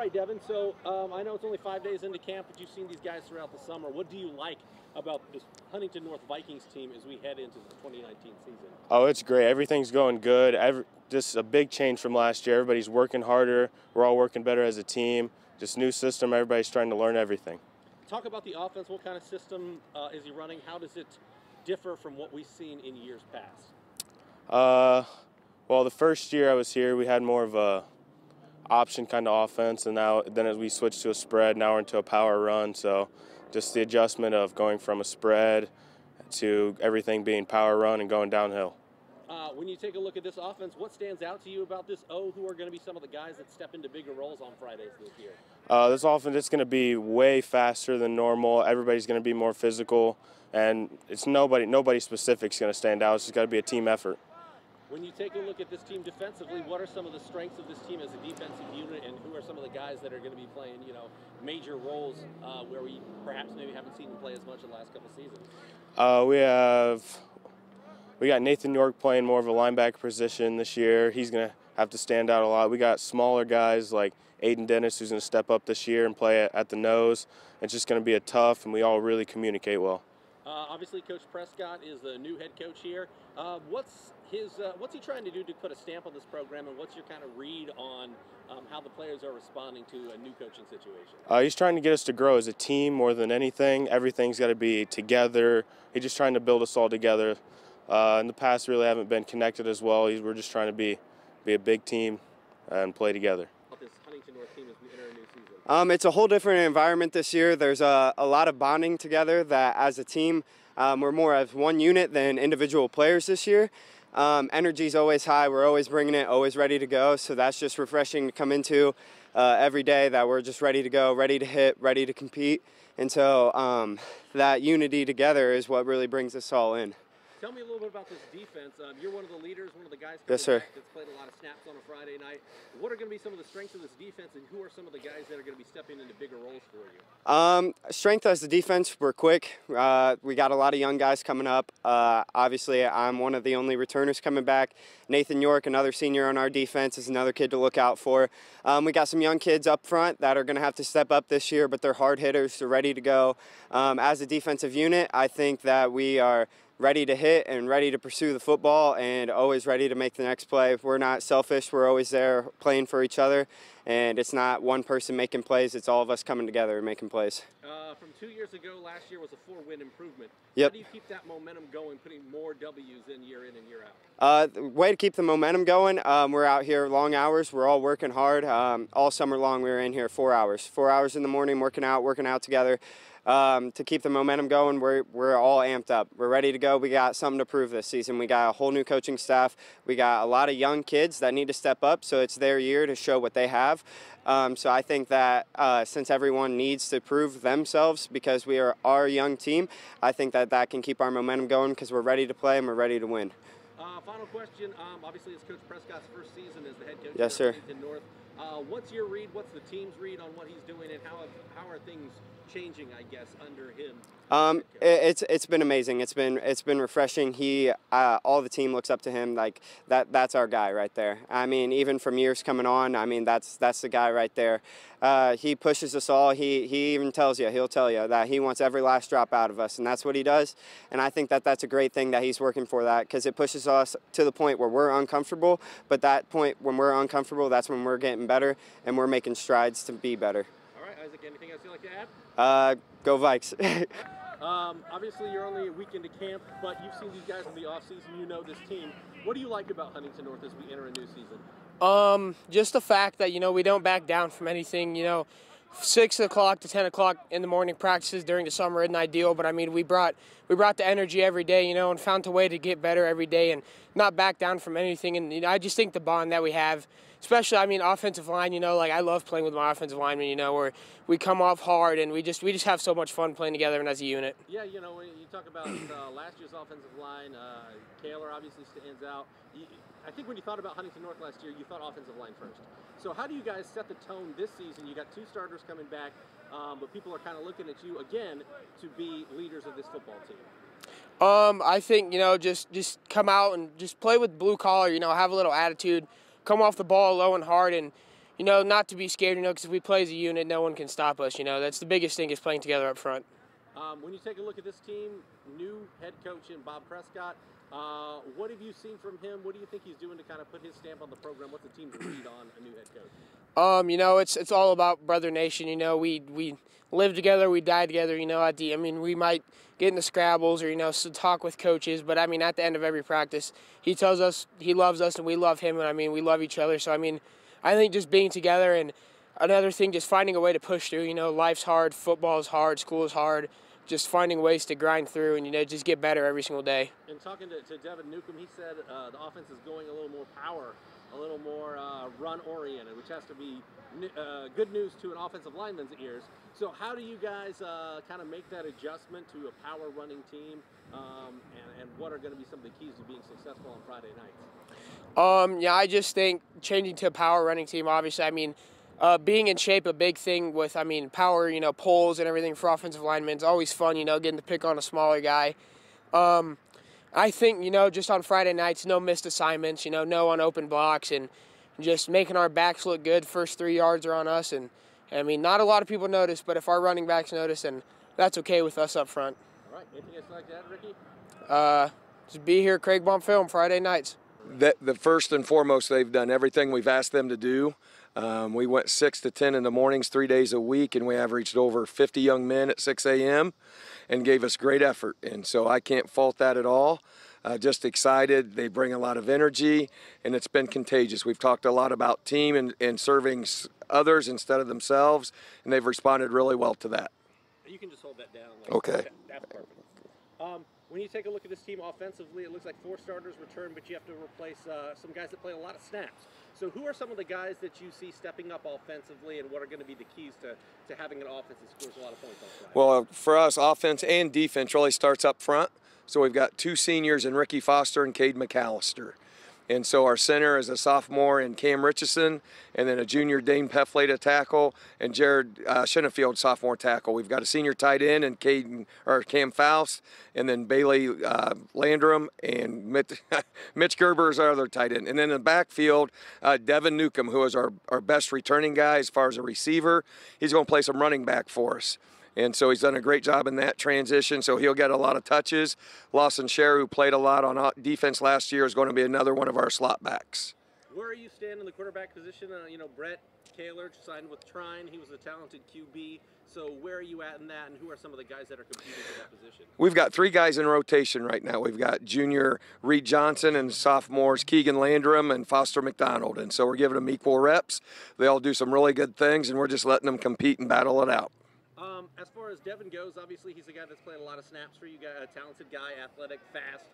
right, Devin. So I know it's only 5 days into camp, but you've seen these guys throughout the summer. What do you like about this Huntington North Vikings team as we head into the 2019 season? Oh, it's great. Everything's going good. Just a big change from last year. Everybody's working harder. We're all working better as a team. Just new system. Everybody's trying to learn everything. Talk about the offense. What kind of system is he running? How does it differ from what we've seen in years past? Well, the first year I was here, we had more of a option kind of offense, and then as we switched to a spread, now we're into a power run. So just the adjustment of going from a spread to everything being power run and going downhill. When you take a look at this offense, what stands out to you about this? Who are going to be some of the guys that step into bigger roles on Fridays this year? This offense is going to be way faster than normal. Everybody's going to be more physical, and it's nobody specific is going to stand out. It's just got to be a team effort. When you take a look at this team defensively, what are some of the strengths of this team as a defensive unit, and who are some of the guys that are going to be playing, major roles where we perhaps maybe haven't seen them play as much in the last couple seasons? We got Nathan York playing more of a linebacker position this year. He's going to have to stand out a lot. We got smaller guys like Aiden Dennis who's going to step up this year and play at the nose. It's just going to be a tough, and we all really communicate well. Obviously, Coach Prescott is the new head coach here. What's he trying to do to put a stamp on this program, and what's your kind of read on how the players are responding to a new coaching situation? He's trying to get us to grow as a team more than anything. Everything's got to be together. He's just trying to build us all together. In the past, really haven't been connected as well. We're just trying to be a big team and play together. This Huntington North team as we enter a new season. It's a whole different environment this year. There's a lot of bonding together that as a team, we're more as one unit than individual players this year. Energy's always high. We're always bringing it, always ready to go. So that's just refreshing to come into every day, that we're just ready to go, ready to hit, ready to compete. And so that unity together is what really brings us all in. Tell me a little bit about this defense. You're one of the leaders, one of the guys Yes, sir. That's played a lot of snaps on a Friday night. What are going to be some of the strengths of this defense, and who are some of the guys that are going to be stepping into bigger roles for you? Strength as the defense, we're quick. We got a lot of young guys coming up. Obviously, I'm one of the only returners coming back. Nathan York, another senior on our defense, is another kid to look out for. We got some young kids up front that are going to have to step up this year, but they're hard hitters. They're ready to go. As a defensive unit, I think that we are ready to hit and ready to pursue the football and always ready to make the next play. We're not selfish. We're always there playing for each other, and it's not one person making plays. It's all of us coming together and making plays. From 2 years ago, last year was a 4-win improvement. Yep. How do you keep that momentum going, putting more W's in and year out? The way to keep the momentum going, we're out here long hours. We're all working hard. All summer long, we were in here 4 hours. 4 hours in the morning, working out together. To keep the momentum going, we're all amped up. We're ready to go. We got something to prove this season. We got a whole new coaching staff. We got a lot of young kids that need to step up, so it's their year to show what they have. So I think that since everyone needs to prove themselves because we are our young team, I think that can keep our momentum going because we're ready to play and we're ready to win. Final question. Obviously, it's Coach Prescott's first season as the head coach Yes, sir. of Huntington North. What's your read? What's the team's read on what he's doing, and how are things changing, I guess, under him? It's been amazing. It's been refreshing. All the team looks up to him. Like that's our guy right there. I mean, even from years coming on, I mean that's the guy right there. He pushes us all. He even he'll tell you that he wants every last drop out of us, and that's what he does. And I think that's a great thing that he's working for that, because it pushes us to the point where we're uncomfortable. But that point when we're uncomfortable, that's when we're getting better and we're making strides to be better. All right, Isaac, anything else you'd like to add? Go Vikes. Obviously, you're only a week into camp, but you've seen these guys in the offseason. You know this team. What do you like about Huntington North as we enter a new season? Just the fact that, we don't back down from anything. 6 o'clock to 10 o'clock in the morning practices during the summer isn't ideal, but I mean, we brought the energy every day, and found a way to get better every day and not back down from anything. And I just think the bond that we have, especially, offensive line, like I love playing with my offensive linemen, where we come off hard and we just have so much fun playing together and as a unit. Yeah, when you talk about last year's offensive line, Kaler obviously stands out. I think when you thought about Huntington North last year, you thought offensive line first. So how do you guys set the tone this season? You got 2 starters coming back, but people are kind of looking at you again to be leaders of this football team. I think, just come out and just play with blue collar, have a little attitude, come off the ball low and hard, and, you know, not to be scared, you know, because if we play as a unit, no one can stop us. You know, that's the biggest thing is playing together up front. When you take a look at this team, new head coach in Bob Prescott, what have you seen from him? What do you think he's doing to kind of put his stamp on the program? What's the team's read on a new head coach? You know, it's all about Brother Nation. You know, we live together, we die together. You know, we might get into scrabbles or, you know, talk with coaches, but I mean, at the end of every practice, he tells us he loves us and we love him, and I mean, we love each other. So I mean, I think just being together, and another thing, just finding a way to push through. You know, life's hard, football is hard, school is hard. Just finding ways to grind through and, you know, just get better every single day. And talking to Deven Newcomb, he said the offense is going a little more power, a little more run-oriented, which has to be good news to an offensive lineman's ears. So how do you guys kind of make that adjustment to a power running team, and what are going to be some of the keys to being successful on Friday nights? Yeah, I just think changing to a power running team, obviously, I mean, being in shape, a big thing with, I mean, power, you know, pulls and everything for offensive linemen. It's always fun, you know, getting to pick on a smaller guy. I think, you know, just on Friday nights, no missed assignments, you know, no unopened blocks, and just making our backs look good. First 3 yards are on us, and I mean, not a lot of people notice, but if our running backs notice, then that's okay with us up front. All right, anything else like that, Ricky? Just be here, Craig Baum Film, Friday nights. The first and foremost, they've done everything we've asked them to do. We went 6 to 10 in the mornings, 3 days a week, and we averaged over 50 young men at 6 a.m. and gave us great effort. And so I can't fault that at all. Just excited. They bring a lot of energy, and it's been contagious. We've talked a lot about team and serving others instead of themselves, and they've responded really well to that. You can just hold that down. Okay. That's perfect. When you take a look at this team offensively, it looks like 4 starters return, but you have to replace some guys that play a lot of snaps. So who are some of the guys that you see stepping up offensively, and what are going to be the keys to having an offense that scores a lot of points on Friday? Well, for us, offense and defense really starts up front. So we've got 2 seniors in Ricky Foster and Cade McAllister. And so our center is a sophomore in Cam Richardson, and then a junior Dane Peffley to tackle, and Jared Shinnefield, sophomore tackle. We've got a senior tight end and Cam Faust, and then Bailey Landrum, and Mitch Gerber is our other tight end. And then in the backfield, Deven Newcomb, who is our best returning guy as far as a receiver. He's going to play some running back for us. And so he's done a great job in that transition, so he'll get a lot of touches. Lawson Scher, who played a lot on defense last year, is going to be another one of our slot backs. Where are you standing in the quarterback position? You know, Brett Kaler signed with Trine. He was a talented QB. So where are you at in that, and who are some of the guys that are competing for that position? We've got 3 guys in rotation right now. We've got junior Reed Johnson and sophomores Keegan Landrum and Foster McDonald. And so we're giving them equal reps. They all do some really good things, and we're just letting them compete and battle it out. As far as Deven goes, obviously he's a guy that's played a lot of snaps for you guys, a talented guy, athletic, fast.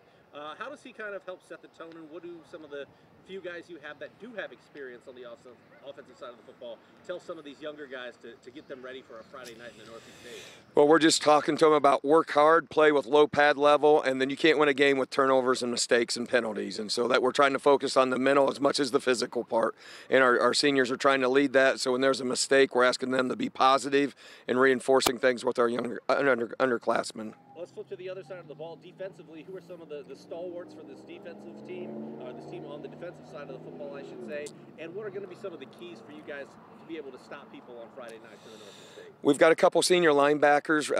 How does he kind of help set the tone, and what do some of the few guys you have that do have experience on the offensive side of the football tell some of these younger guys to get them ready for a Friday night in the Northeast State? Well, we're just talking to them about work hard, play with low pad level, and then you can't win a game with turnovers and mistakes and penalties. And so that we're trying to focus on the mental as much as the physical part. And our seniors are trying to lead that. So when there's a mistake, we're asking them to be positive and reinforcing things with our younger underclassmen. Let's flip to the other side of the ball. Defensively, who are some of the stalwarts for this defensive team, this team on the defensive side of the football, I should say, and what are going to be some of the keys for you guys to be able to stop people on Friday night for the Northeast State? We've got a couple senior linebackers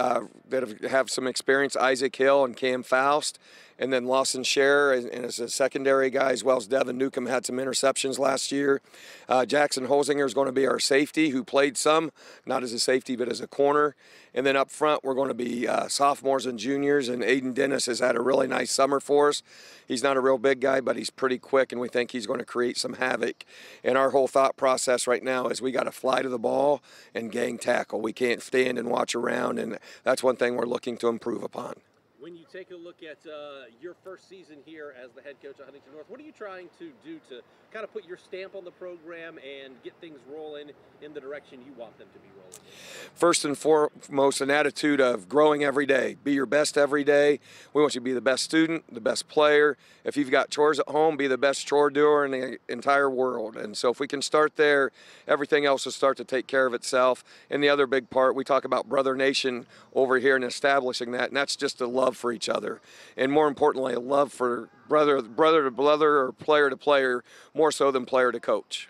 that have some experience, Isaac Hill and Cam Faust, and then Lawson Scher, and as a secondary guy, as well as Deven Newcomb had some interceptions last year. Jackson Holzinger is going to be our safety, who played some, not as a safety, but as a corner. And then up front, we're going to be sophomores and juniors, and Aiden Dennis has had a really nice summer for us. He's not a real big guy, but he's pretty quick, and we think he's going to create some havoc. And our whole thought process right now is we got to fly to the ball and gang tackle. We can't stand and watch around, and that's one thing we're looking to improve upon. When you take a look at your first season here as the head coach at Huntington North, what are you trying to do to kind of put your stamp on the program and get things rolling in the direction you want them to be rolling in? First and foremost, an attitude of growing every day. Be your best every day. We want you to be the best student, the best player. If you've got chores at home, be the best chore doer in the entire world. And so if we can start there, everything else will start to take care of itself. And the other big part, we talk about Brother Nation over here and establishing that, and that's just a love for each other. And more importantly, a love for brother to brother or player to player, more so than player to coach.